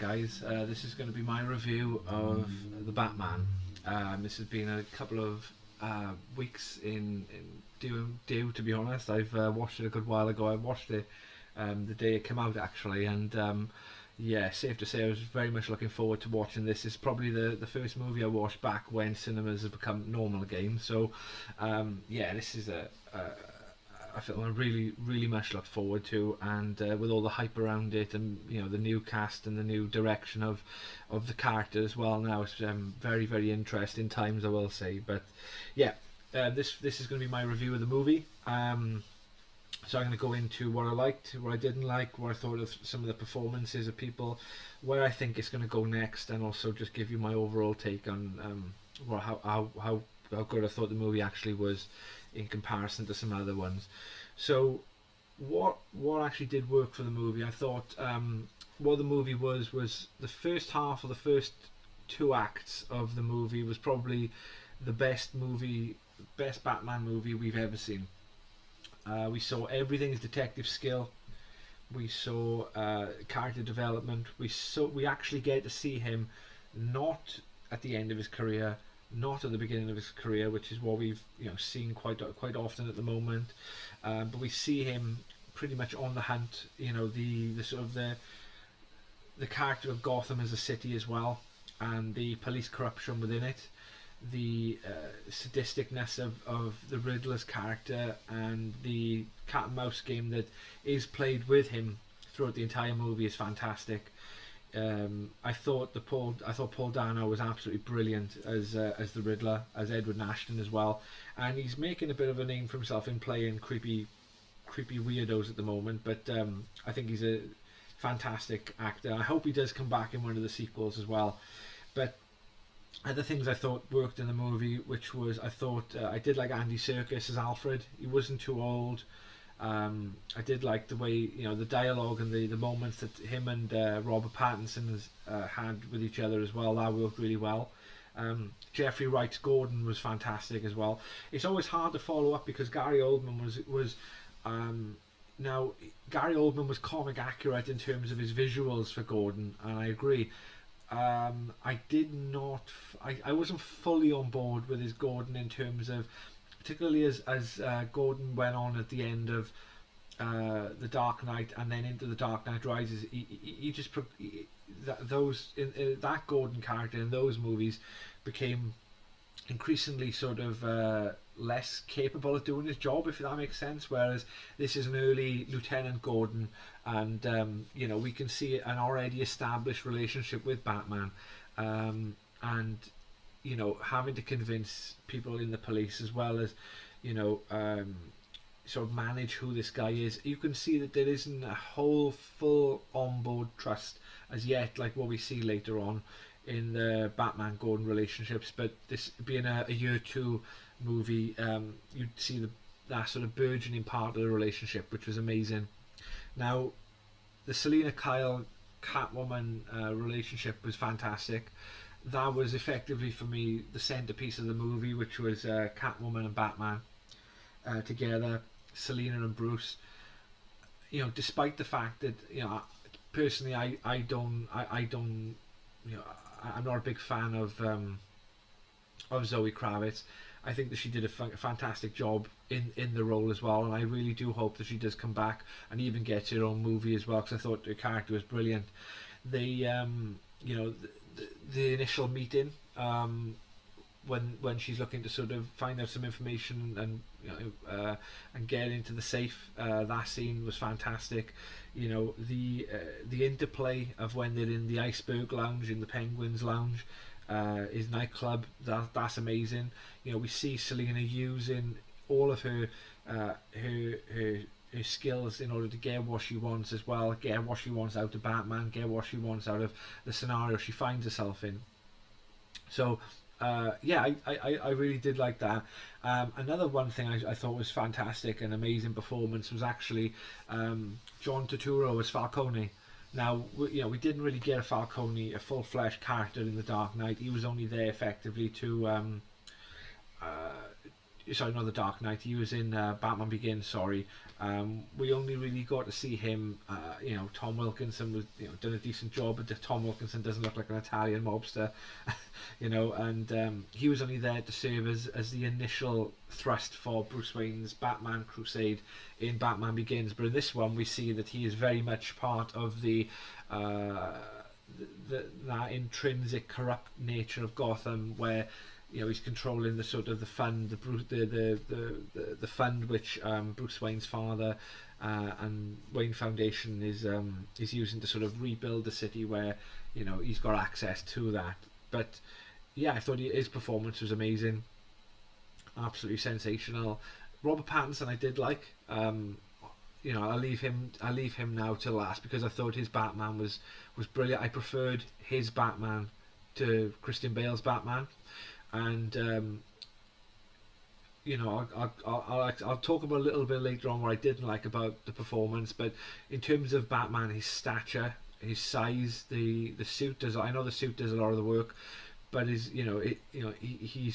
guys. This is going to be my review of the Batman. This has been a couple of weeks in due, to be honest. I've watched it a good while ago. I watched it the day it came out, actually, and yeah, safe to say I was very much looking forward to watching this. It's probably the first movie I watched back when cinemas have become normal again. So yeah, this is a film I really much looked forward to, and with all the hype around it, and the new cast and the new direction of the character as well. Now it's very interesting times, I will say. But yeah, this is going to be my review of the movie. So I'm going to go into what I liked, what I didn't like, what I thought of some of the performances of people, where I think it's going to go next, and also just give you my overall take on how good I thought the movie actually was in comparison to some other ones. So what actually did work for the movie, I thought what the movie was the first half, or the first two acts of the movie, was probably the best Batman movie we've ever seen. We saw everything's detective skill. We saw character development. We actually get to see him not at the end of his career, not at the beginning of his career, which is what we've seen quite often at the moment. But we see him pretty much on the hunt. The sort of the character of Gotham as a city as well, and the police corruption within it, the sadisticness of the Riddler's character, and the cat and mouse game that is played with him throughout the entire movie is fantastic. I thought Paul Dano was absolutely brilliant as the Riddler, as Edward Nashton as well, and he's making a bit of a name for himself in playing creepy weirdos at the moment. But I think he's a fantastic actor. I hope he does come back in one of the sequels as well. But other things I thought worked in the movie, which was, I did like Andy Serkis as Alfred. He wasn't too old. I did like the way, the dialogue and the moments that him and Robert Pattinson had with each other as well. That worked really well. Jeffrey Wright's Gordon was fantastic as well. It's always hard to follow up because Gary Oldman was now Gary Oldman was comic accurate in terms of his visuals for Gordon, and I agree. I wasn't fully on board with his Gordon in terms of, particularly as Gordon went on at the end of the Dark Knight and then into the Dark Knight Rises. That Gordon character in those movies became increasingly sort of less capable of doing his job, if that makes sense. Whereas this is an early Lieutenant Gordon, and we can see an already established relationship with Batman, and having to convince people in the police, as well as sort of manage who this guy is. You can see that there isn't a whole full onboard trust as yet, like what we see later on in the Batman Gordon relationships. But this being a year two movie, you'd see that sort of burgeoning part of the relationship, which was amazing. Now, the Selena Kyle Catwoman relationship was fantastic. That was effectively, for me, the centerpiece of the movie, which was Catwoman and Batman together, Selena and Bruce. Despite the fact that personally, I don't I'm not a big fan of Zoe Kravitz. I think that she did a fantastic job in the role as well, and I really do hope that she does come back and even gets her own movie as well, because I thought her character was brilliant. The the initial meeting, when she's looking to sort of find out some information and get into the safe, that scene was fantastic. The interplay of when they're in the Iceberg Lounge, in the Penguins Lounge, his nightclub, that's amazing. We see Selena using all of her skills in order to get what she wants as well, get what she wants out of Batman, get what she wants out of the scenario she finds herself in. So yeah, I really did like that. Another one thing I thought was fantastic and amazing performance was actually John Turturro as Falcone. Now, we didn't really get a Falcone, a full-fledged character in The Dark Knight. He was only there effectively to sorry, not the Dark Knight. He was in Batman Begins. Sorry, we only really got to see him. Tom Wilkinson was done a decent job, but Tom Wilkinson doesn't look like an Italian mobster, and he was only there to serve as the initial thrust for Bruce Wayne's Batman crusade in Batman Begins. But in this one, we see that he is very much part of that intrinsic corrupt nature of Gotham, where he's controlling the sort of the fund, the fund which Bruce Wayne's father and Wayne Foundation is using to sort of rebuild the city, where he's got access to that. But yeah, I thought his performance was amazing, absolutely sensational. Robert Pattinson I did like. I'll leave him now to last, because I thought his Batman was brilliant. I preferred his Batman to Christian Bale's Batman, and I'll talk about a little bit later on what I didn't like about the performance. But in terms of Batman, his stature, his size, the suit does. I know the suit does a lot of the work, but he's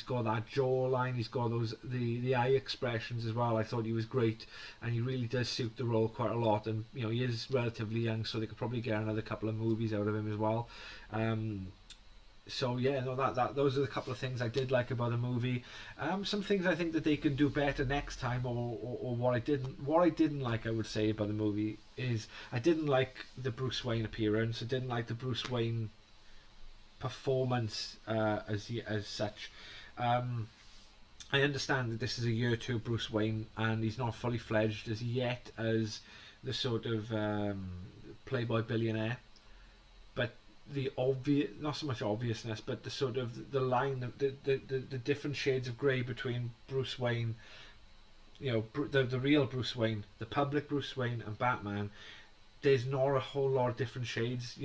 got that jawline, he's got the eye expressions as well. I thought he was great, and he really does suit the role quite a lot. And he is relatively young, so they could probably get another couple of movies out of him as well. So yeah, no, those are the couple of things I did like about the movie. Some things I think that they can do better next time, or what I didn't like, I would say, about the movie is I didn't like the Bruce Wayne appearance. I didn't like the Bruce Wayne performance as such. I understand that this is a year two Bruce Wayne, and he's not fully fledged as yet as the sort of playboy billionaire, but the obvious, not so much obviousness, but the sort of the line of the different shades of grey between Bruce Wayne, the real Bruce Wayne, the public Bruce Wayne, and Batman. There's not a whole lot of different shades.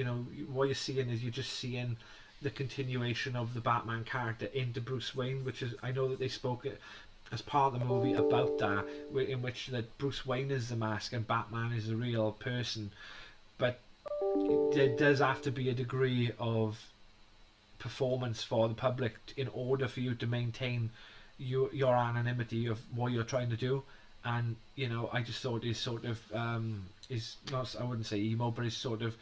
What you're seeing is you're just seeing the continuation of the Batman character into Bruce Wayne, which is, I know that they spoke as part of the movie about that, in which that Bruce Wayne is the mask and Batman is the real person. But there does have to be a degree of performance for the public in order for you to maintain your anonymity of what you're trying to do. And I just thought his sort of is not, I wouldn't say emo, but his sort of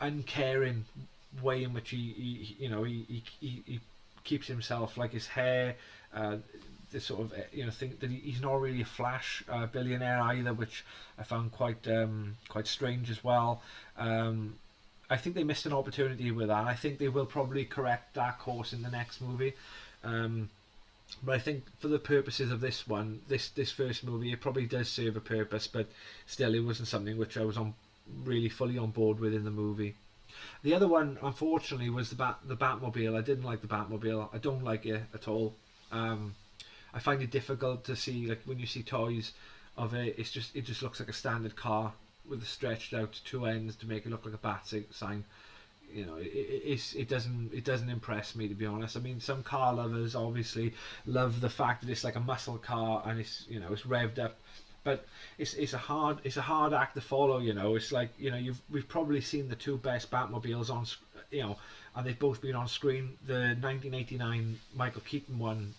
uncaring way in which he keeps himself, like his hair, the sort of think that he's not really a flash billionaire either, which I found quite strange as well. I think they missed an opportunity with that. I think they will probably correct that course in the next movie. But I think for the purposes of this one, this first movie, it probably does serve a purpose, but still it wasn't something which I was really fully on board with in the movie. The other one, unfortunately, was the Batmobile. I didn't like the Batmobile. I don't like it at all. I find it difficult to see, like when you see toys of it, it just looks like a standard car with stretched out two ends to make it look like a bat sign. It doesn't impress me, to be honest. I mean, some car lovers obviously love the fact that it's like a muscle car and it's revved up, but it's a hard act to follow. It's like we've probably seen the two best Batmobiles on and they've both been on screen. The 1989 Michael Keaton one,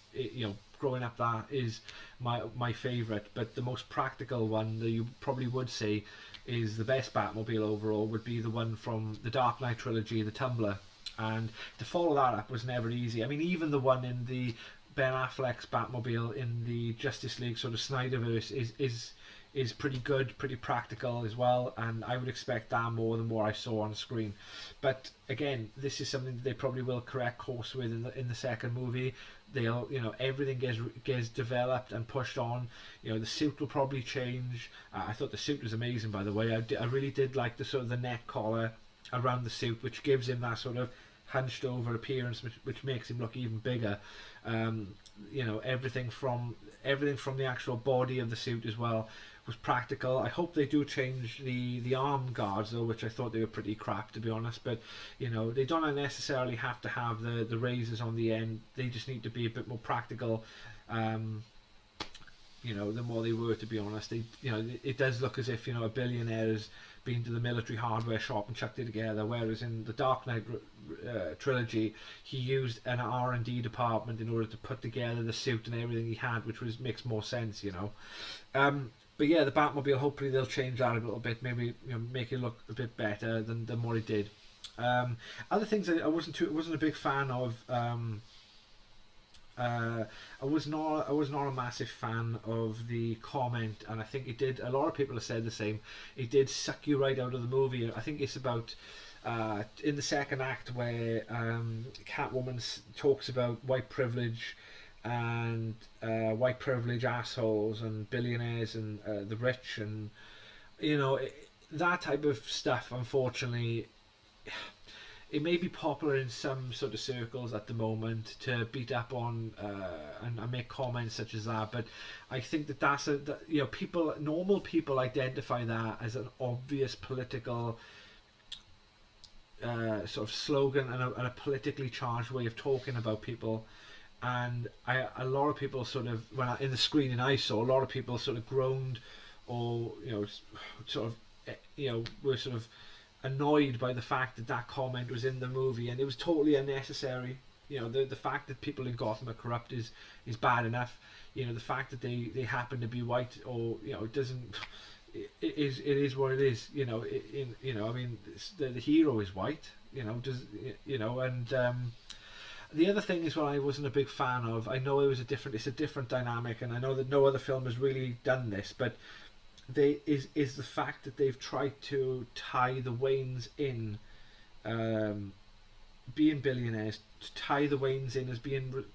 growing up, that is my favourite, but the most practical one that you probably would say is the best Batmobile overall would be the one from the Dark Knight trilogy, the Tumbler. And to follow that up was never easy. I mean, even the one in the Ben Affleck's Batmobile in the Justice League sort of Snyderverse is pretty good, pretty practical as well, and I would expect that more than what I saw on screen. But again, this is something that they probably will correct course with in the second movie. They'll, everything gets developed and pushed on. The suit will probably change. I thought the suit was amazing, by the way. I really did like the sort of the neck collar around the suit, which gives him that sort of hunched over appearance, which makes him look even bigger. Everything from the actual body of the suit as well was practical. I hope they do change the arm guards though, which I thought they were pretty crap, to be honest. But they don't necessarily have to have the razors on the end. They just need to be a bit more practical, than what they were, to be honest. It does look as if a billionaire has been to the military hardware shop and chucked it together. Whereas in the Dark Knight trilogy, he used an R&D department in order to put together the suit and everything he had, which makes more sense, you know. But yeah, the Batmobile, hopefully they'll change that a little bit, maybe, you know, make it look a bit better than what it did. Other things I wasn't a big fan of. I was not a massive fan of the comment, and I think it did. A lot of people have said the same. It did suck you right out of the movie. I think it's about in the second act where Catwoman talks about white privilege and white privilege assholes and billionaires and the rich, and you know that type of stuff. Unfortunately, it may be popular in some sort of circles at the moment to beat up on and make comments such as that, but I think that you know, normal people identify that as an obvious political sort of slogan and a politically charged way of talking about people. And a lot of people sort of, in the screening I saw, a lot of people sort of groaned, or you know, sort of, you know, were sort of annoyed by the fact that that comment was in the movie, and it was totally unnecessary. You know, the fact that people in Gotham are corrupt is bad enough. You know, the fact that they happen to be white, or you know, it doesn't. It is what it is. You know, you know, I mean, the hero is white. You know, you know, and the other thing is what I wasn't a big fan of. I know it's a different dynamic, and I know that no other film has really done this, but is the fact that they've tried to tie the Waynes in, being billionaires, to tie the Waynes in as being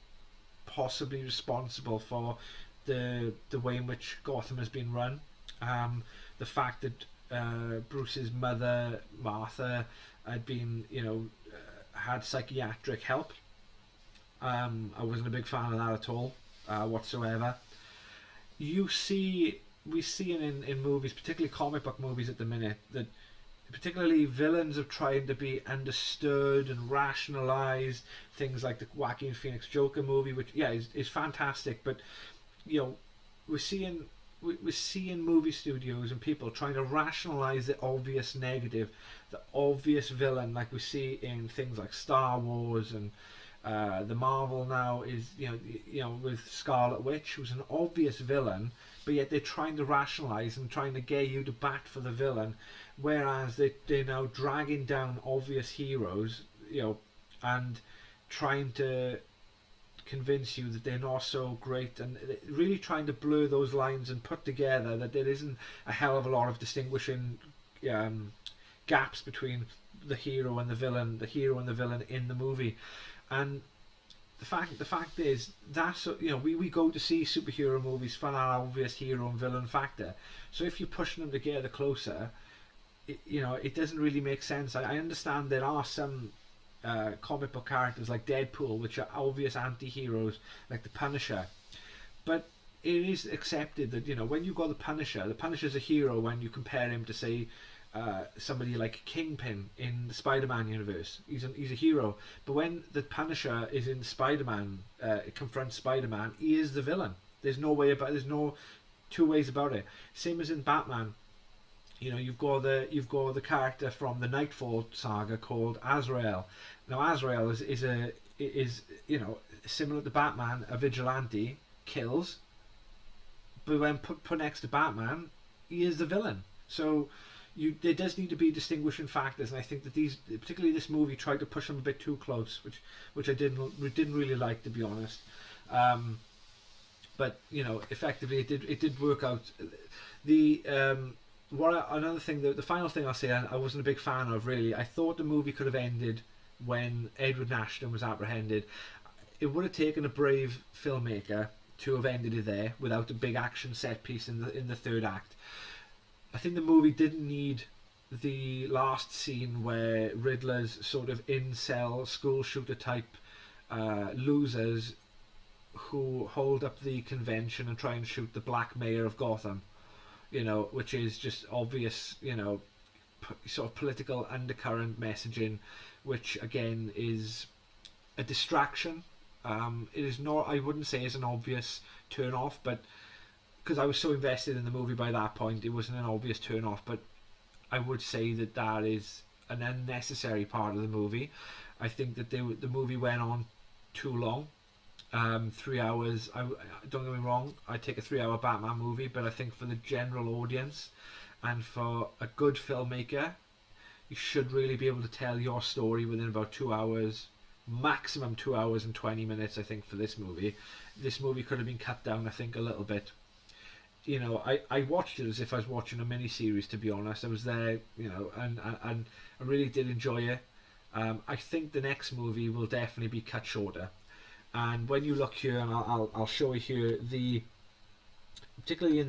possibly responsible for the way in which Gotham has been run. The fact that Bruce's mother, Martha, had been, you know, had psychiatric help. I wasn't a big fan of that at all, whatsoever. We see in movies, particularly comic book movies at the minute, that particularly villains are trying to be understood and rationalized. Things like the Joaquin Phoenix Joker movie, which is fantastic, but you know, we're seeing movie studios and people trying to rationalize the obvious negative, the obvious villain, like we see in things like Star Wars, and the Marvel now is, you know, with Scarlet Witch, who's an obvious villain, but yet they're trying to rationalize and trying to get you to bat for the villain, whereas they're now dragging down obvious heroes, you know, and trying to convince you that they're not so great, and really trying to blur those lines and put together that there isn't a hell of a lot of distinguishing gaps between the hero and the villain in the movie. And the fact is, that's, you know, we go to see superhero movies for an obvious hero and villain factor. So if you're pushing them together closer, you know, it doesn't really make sense. I understand there are some comic book characters like Deadpool, which are obvious anti-heroes, like the Punisher, but it is accepted that, you know, when you've got the Punisher's a hero when you compare him to, say, somebody like Kingpin in the Spider-Man universe. He's a hero, but when the Punisher is in Spider-Man, confronts Spider-Man, he is the villain. There's no two ways about it. Same as in Batman. You know, you've got the character from the Nightfall saga called Azrael. Now Azrael is you know, similar to Batman, a vigilante, kills, but when put next to Batman, he is the villain. So there does need to be distinguishing factors, and I think that particularly this movie, tried to push them a bit too close, which I didn't really like, to be honest. But you know, effectively it did work out. Another thing, the final thing I'll say, I wasn't a big fan of, really. I thought the movie could have ended when Edward Ashton was apprehended. It would have taken a brave filmmaker to have ended it there without a big action set piece in the third act. I think the movie didn't need the last scene where Riddler's sort of incel school shooter type losers who hold up the convention and try and shoot the Black Mayor of Gotham, you know, which is just obvious, you know, sort of political undercurrent messaging, which again is a distraction. It is not, I wouldn't say it's an obvious turn off, but because I was so invested in the movie by that point, it wasn't an obvious turn off. But I would say that that is an unnecessary part of the movie. I think that the movie went on too long. 3 hours. Don't get me wrong. I take a 3 hour Batman movie, but I think for the general audience and for a good filmmaker, you should really be able to tell your story within about 2 hours, maximum 2 hours and 20 minutes. I think for this movie could have been cut down. I think a little bit. I watched it as if I was watching a mini series. To be honest, I was there, and I really did enjoy it. I think the next movie will definitely be cut shorter. And when you look here, and I'll show you here, particularly in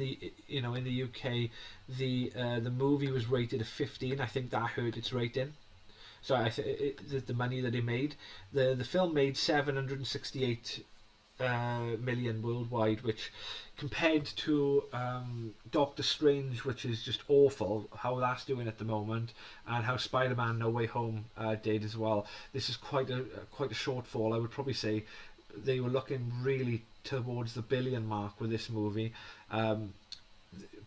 the UK, the movie was rated a 15. I think that hurt its rating. So the money that it made, the film made 768 million worldwide, which compared to Doctor Strange, which is just awful how that's doing at the moment, and how Spider-Man No Way Home did as well. This is quite a shortfall. I would probably say they were looking really towards the billion mark with this movie,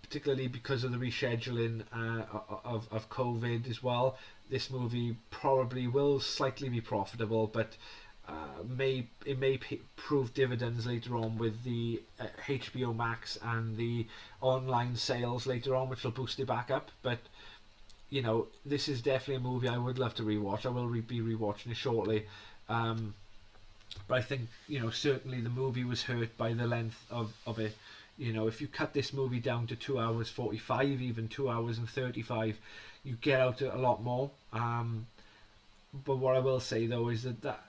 particularly because of the rescheduling of COVID as well. This movie probably will slightly be profitable, but may prove dividends later on with the HBO Max and the online sales later on, which will boost it back up. But this is definitely a movie I would love to rewatch. I will be rewatching it shortly. But I think certainly the movie was hurt by the length of it. If you cut this movie down to 2 hours 45, even 2 hours and 35, you get out a lot more. But what I will say though is that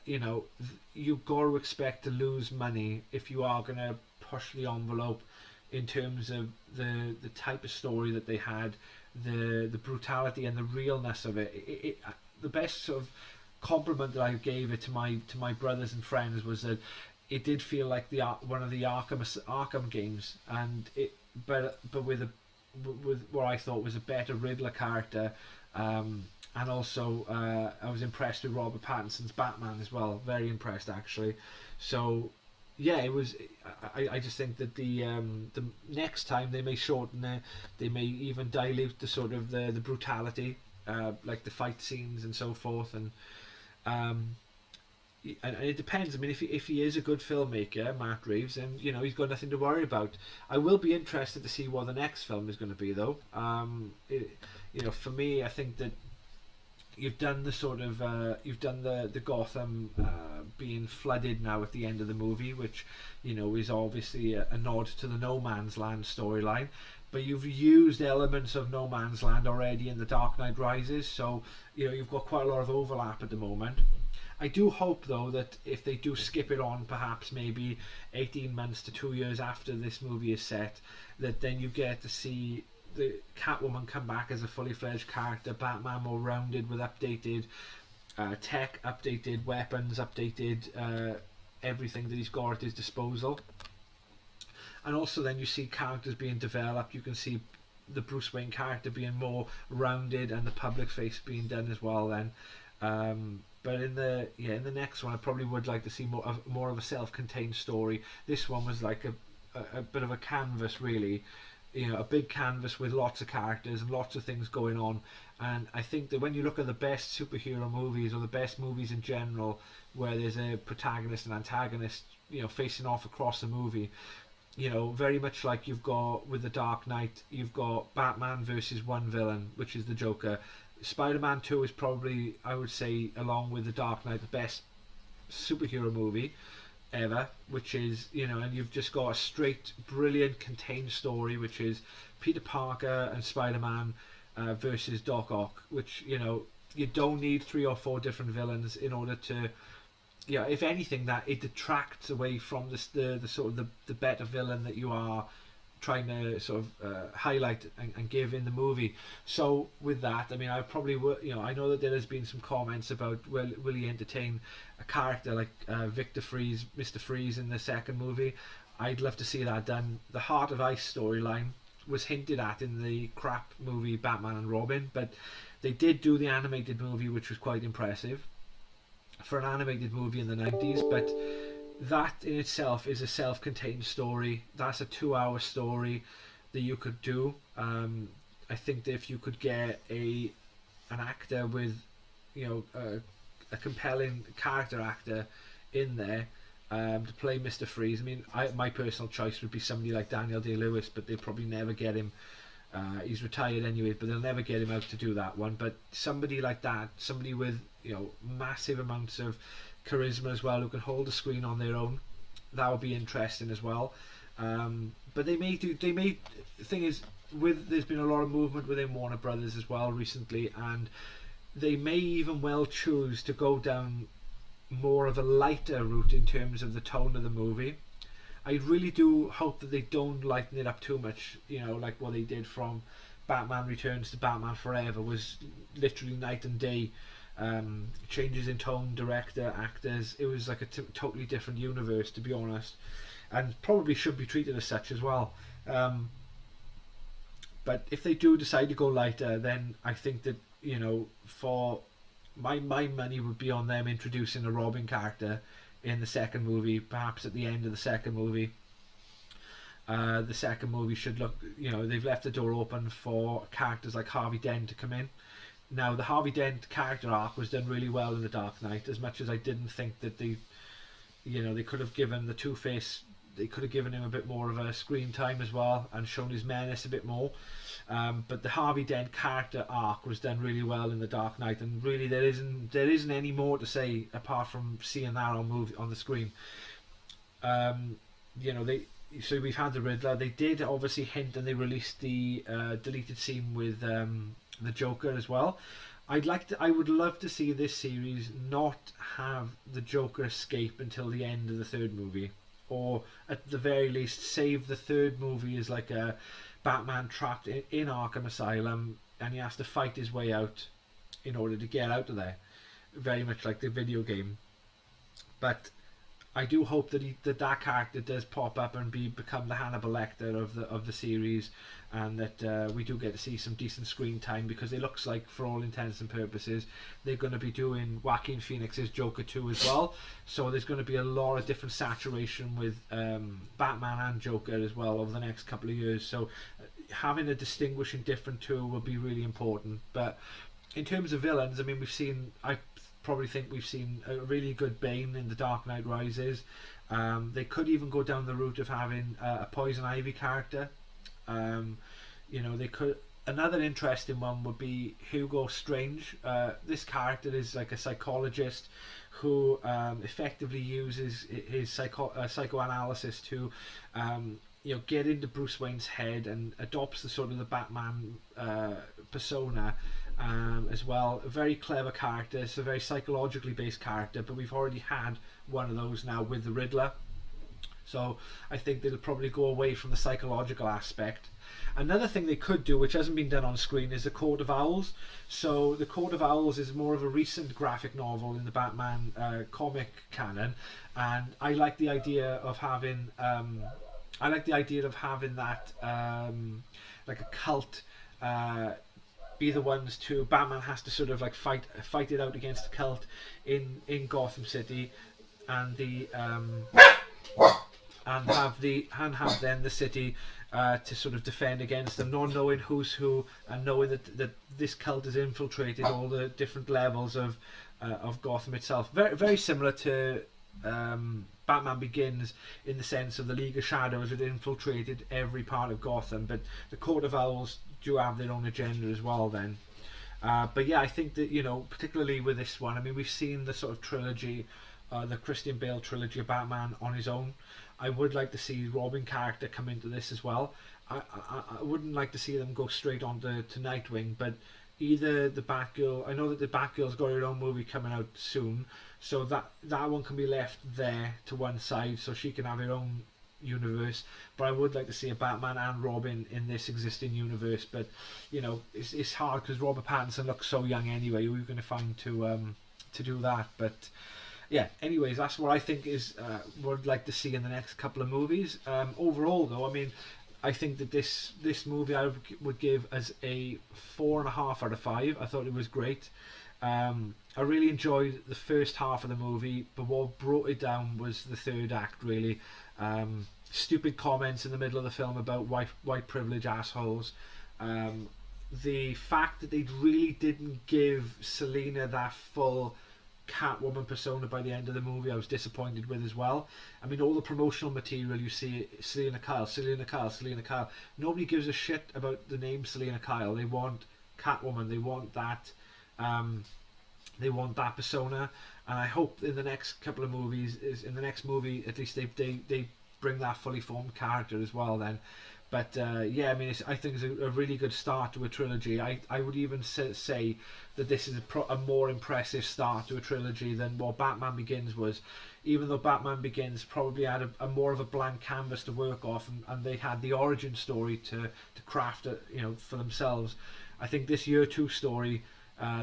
you've got to expect to lose money if you are going to push the envelope in terms of the type of story that they had, the brutality and the realness of it. The best sort of compliment that I gave it to my brothers and friends was that it did feel like one of the Arkham games, and but with what I thought was a better Riddler character. And also, I was impressed with Robert Pattinson's Batman as well. Very impressed, actually. So, yeah, it was. I just think that the next time they may shorten it, they may even dilute the sort of the brutality, like the fight scenes and so forth, and it depends. I mean, if he is a good filmmaker, Matt Reeves, then he's got nothing to worry about. I will be interested to see what the next film is going to be, though. For me, I think that you've done the sort of the Gotham being flooded now at the end of the movie, which is obviously a nod to the No Man's Land storyline. But you've used elements of No Man's Land already in The Dark Knight Rises, so you've got quite a lot of overlap at the moment. I do hope though that if they do skip it on, perhaps maybe 18 months to 2 years after this movie is set, that then you get to see the Catwoman come back as a fully fledged character, Batman more rounded with updated tech, updated weapons, updated everything that he's got at his disposal. And also then you see characters being developed. You can see the Bruce Wayne character being more rounded and the public face being done as well then. But in the next one I probably would like to see more of a self-contained story. This one was like a bit of a canvas, really. A big canvas with lots of characters and lots of things going on. And I think that when you look at the best superhero movies or the best movies in general, where there's a protagonist and antagonist, facing off across the movie, very much like you've got with the Dark Knight, you've got Batman versus one villain, which is the Joker. Spider-Man 2 is probably, I would say, along with the Dark Knight, the best superhero movie ever, which is and you've just got a straight brilliant contained story, which is Peter Parker and Spider-Man versus Doc Ock, which you don't need 3 or 4 different villains in order to if anything, that it detracts away from the sort of the better villain that you are trying to sort of highlight and give in the movie. So with that, I mean, I probably would, I know that there has been some comments about will he entertain a character like Victor Freeze, Mr. Freeze in the second movie. I'd love to see that done. The Heart of Ice storyline was hinted at in the crap movie Batman and Robin, but they did do the animated movie, which was quite impressive for an animated movie in the 90s, but that in itself is a self-contained story. That's a 2-hour story that you could do. I think that if you could get an actor with, a compelling character actor in there to play Mr. Freeze. I mean, my personal choice would be somebody like Daniel Day-Lewis, but they'll probably never get him. He's retired anyway, but they'll never get him out to do that one. But somebody like that, somebody with massive amounts of charisma as well, who can hold the screen on their own, that would be interesting as well. But the thing is, there's been a lot of movement within Warner Brothers as well recently, and they may even well choose to go down more of a lighter route in terms of the tone of the movie. I really do hope that they don't lighten it up too much, like what they did from Batman Returns to Batman Forever was literally night and day. Changes in tone, director, actors. It was like a totally different universe, to be honest, and probably should be treated as such as well. But if they do decide to go lighter, then I think that, for my money would be on them introducing a Robin character in the second movie, perhaps at the end of the second movie. The second movie should look, they've left the door open for characters like Harvey Dent to come in. Now, the Harvey Dent character arc was done really well in The Dark Knight, as much as I didn't think that they could have given the Two-Face, they could have given him a bit more of a screen time as well and shown his menace a bit more. But the Harvey Dent character arc was done really well in The Dark Knight, and really there isn't any more to say apart from seeing that on the screen. So we've had the Riddler. They did obviously hint, and they released the deleted scene with the Joker as well. I would love to see this series not have the Joker escape until the end of the third movie, or at the very least save the third movie as like a Batman trapped in Arkham Asylum, and he has to fight his way out in order to get out of there, very much like the video game. But I do hope that that character does pop up and become the Hannibal Lecter of the series, and that we do get to see some decent screen time, because it looks like, for all intents and purposes, they're going to be doing Joaquin Phoenix's Joker 2 as well. So there's going to be a lot of different saturation with Batman and Joker as well over the next couple of years. So having a distinguishing different two will be really important. But in terms of villains, I mean, I probably think we've seen a really good Bane in The Dark Knight Rises. They could even go down the route of having a Poison Ivy character. They could. Another interesting one would be Hugo Strange. This character is like a psychologist who effectively uses his psychoanalysis to get into Bruce Wayne's head, and adopts the sort of the Batman persona as well. A very clever character. It's a very psychologically based character, but we've already had one of those now with the Riddler. So I think they'll probably go away from the psychological aspect. Another thing they could do, which hasn't been done on screen, is the Court of Owls. So the Court of Owls is more of a recent graphic novel in the Batman comic canon, and I like the idea of having that like a cult be the ones to Batman has to sort of like fight it out against the cult in Gotham City, and have then the city to sort of defend against them, not knowing who's who, and knowing that this cult has infiltrated all the different levels of Gotham itself. Very, very similar to Batman Begins, in the sense of the League of Shadows had infiltrated every part of Gotham, but the Court of Owls do have their own agenda as well then. But yeah, I think that, particularly with this one, I mean, we've seen the sort of trilogy, the Christian Bale trilogy of Batman on his own. I would like to see Robin character come into this as well. I wouldn't like to see them go straight on to Nightwing, but either the Batgirl, I know that the Batgirl's got her own movie coming out soon, so that one can be left there to one side so she can have her own universe. But I would like to see a Batman and Robin in this existing universe, but it's hard because Robert Pattinson looks so young anyway. Who are you going to find to do that? But yeah, anyways, that's what I think is would like to see in the next couple of movies. Overall though, I mean, I think that this movie I would give as a 4.5 out of 5. I thought it was great. I really enjoyed the first half of the movie, but what brought it down was the third act, really. Stupid comments in the middle of the film about white privilege assholes. the fact that they really didn't give Selena that full Catwoman persona by the end of the movie, I was disappointed with as well. I mean, all the promotional material you see, Selena Kyle, Selena Kyle, Selena Kyle. Nobody gives a shit about the name Selena Kyle. They want Catwoman. They want that. They want that persona, and I hope in the next couple of movies, in the next movie at least, they bring that fully formed character as well. Then, but yeah, I mean, I think it's a really good start to a trilogy. I would even say that this is a more impressive start to a trilogy than what Batman Begins was. Even though Batman Begins probably had a more of a blank canvas to work off, and they had the origin story to craft, for themselves. I think this year two story,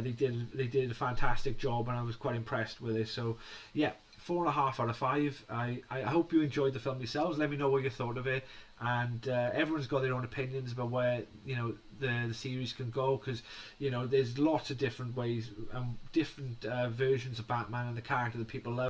they did a fantastic job, and I was quite impressed with it. So yeah, 4.5 out of 5. I hope you enjoyed the film yourselves. Let me know what you thought of it, and everyone's got their own opinions about where the series can go, because there's lots of different ways and different versions of Batman and the character that people love.